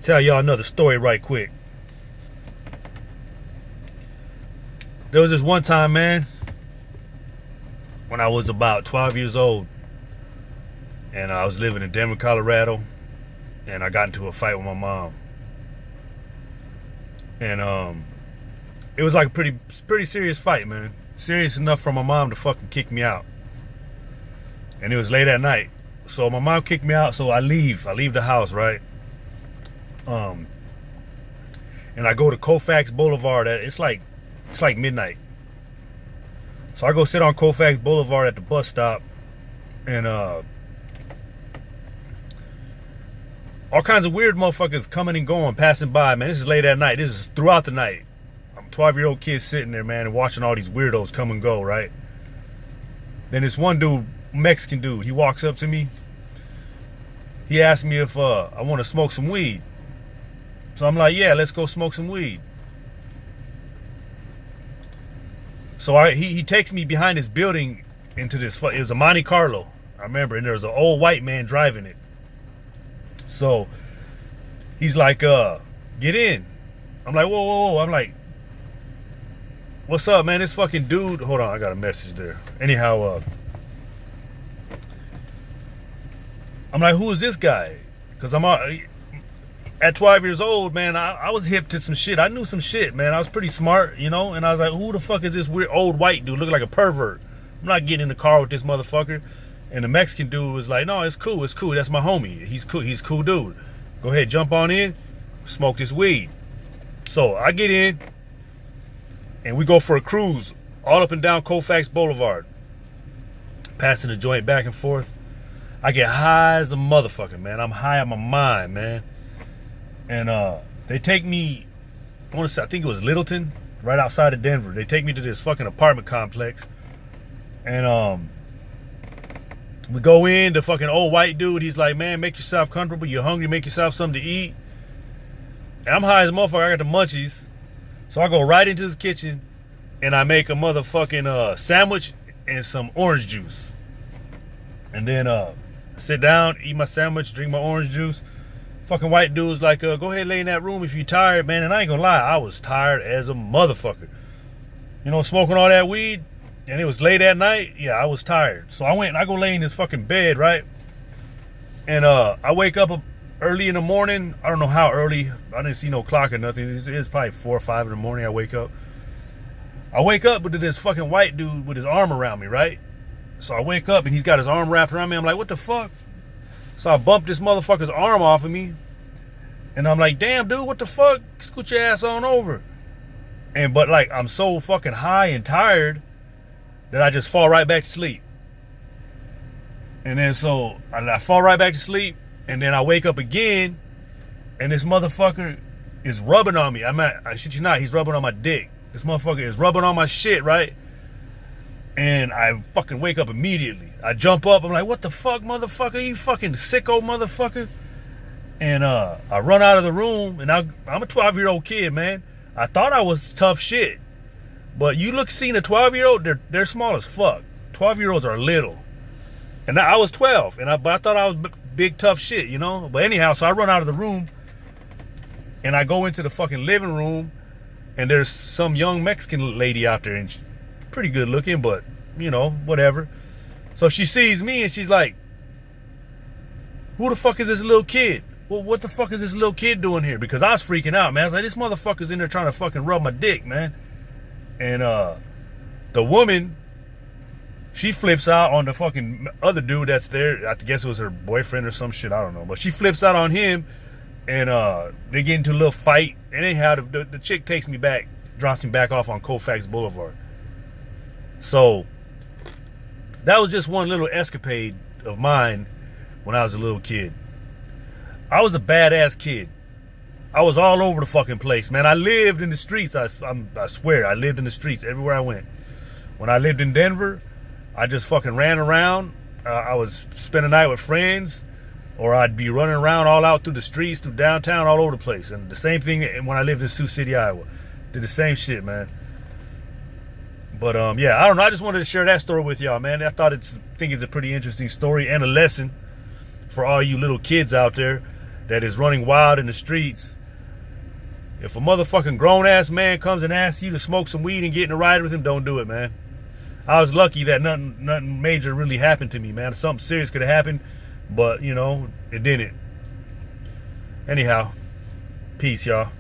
tell y'all another story right quick. There was this one time, man, when I was about 12 years old, and I was living in Denver, Colorado, and I got into a fight with my mom. And it was like a pretty serious fight, man. Serious enough for my mom to fucking kick me out. And it was late at night. So my mom kicked me out, so I leave the house, right? And I go to Colfax Boulevard. It's like midnight. So I go sit on Colfax Boulevard at the bus stop, and all kinds of weird motherfuckers coming and going, passing by, man. This is late at night. This is throughout the night. I'm a 12-year-old kid sitting there, man, and watching all these weirdos come and go, right? Then this one dude, Mexican dude, he walks up to me. He asked me if I want to smoke some weed. So I'm like, yeah, let's go smoke some weed. So he takes me behind this building into this, it was a Monte Carlo, I remember, and there was an old white man driving it. So he's like, get in. I'm like, whoa. I'm like, what's up, man? This fucking dude, hold on, I got a message there. Anyhow, I'm like, who is this guy? Because I'm at 12 years old, man, I was hip to some shit. I knew some shit, man. I was pretty smart, you know? And I was like, who the fuck is this weird old white dude looking like a pervert? I'm not getting in the car with this motherfucker. And the Mexican dude was like, no, it's cool. That's my homie. He's a cool dude. Go ahead, jump on in, smoke this weed. So I get in, and we go for a cruise all up and down Colfax Boulevard, passing the joint back and forth. I get high as a motherfucker, man. I'm high on my mind, man. And they take me, I think it was Littleton, right outside of Denver. They take me to this fucking apartment complex. And we go in, the fucking old white dude, he's like, man, make yourself comfortable. You're hungry, make yourself something to eat. And I'm high as a motherfucker. I got the munchies. So I go right into his kitchen, and I make a motherfucking sandwich and some orange juice. And then sit down, eat my sandwich, drink my orange juice. Fucking white dude was like, go ahead, lay in that room if you're tired, man. And I ain't gonna lie, I was tired as a motherfucker. You know, smoking all that weed, and it was late at night. Yeah, I was tired. So I went and I go lay in this fucking bed, right? And I wake up early in the morning. I don't know how early. I didn't see no clock or nothing. It's probably 4 or 5 in the morning I wake up. I wake up with this fucking white dude with his arm around me, right? So I wake up and he's got his arm wrapped around me. I'm like, what the fuck? So I bumped this motherfucker's arm off of me. And I'm like, damn, dude, what the fuck? Scoot your ass on over. But like, I'm so fucking high and tired that I just fall right back to sleep. And then so I fall right back to sleep. And then I wake up again. And this motherfucker is rubbing on me. I shit you not, he's rubbing on my dick. This motherfucker is rubbing on my shit, right? And I fucking wake up immediately. I jump up. I'm like, what the fuck, motherfucker? You fucking sicko motherfucker. And I run out of the room. And I'm a 12-year-old kid, man. I thought I was tough shit. But you seeing a 12-year-old, they're small as fuck. 12-year-olds are little. And I was 12. But I thought I was big, tough shit, you know? But anyhow, so I run out of the room. And I go into the fucking living room. And there's some young Mexican lady out there. And she's pretty good looking, but, you know, whatever. So she sees me and she's like, who the fuck is this little kid? Well, what the fuck is this little kid doing here? Because I was freaking out, man. I was like, this motherfucker's in there trying to fucking rub my dick, man. And the woman, she flips out on the fucking other dude that's there. I guess it was her boyfriend or some shit. I don't know. But she flips out on him. And they get into a little fight. And anyhow, the chick takes me back, drops me back off on Colfax Boulevard. So that was just one little escapade of mine when I was a little kid. I was a badass kid. I was all over the fucking place, man. I lived in the streets. I swear, I lived in the streets everywhere I went. When I lived in Denver, I just fucking ran around. I was spend the night with friends, or I'd be running around all out through the streets, through downtown, all over the place. And the same thing when I lived in Sioux City, Iowa. Did the same shit, man. But yeah, I don't know. I just wanted to share that story with y'all, man. I think it's a pretty interesting story and a lesson for all you little kids out there. that is running wild in the streets. If a motherfucking grown-ass man comes and asks you to smoke some weed and get in a ride with him, don't do it, man. I was lucky that nothing major really happened to me, man. Something serious could have happened, but, you know, it didn't. Anyhow, peace, y'all.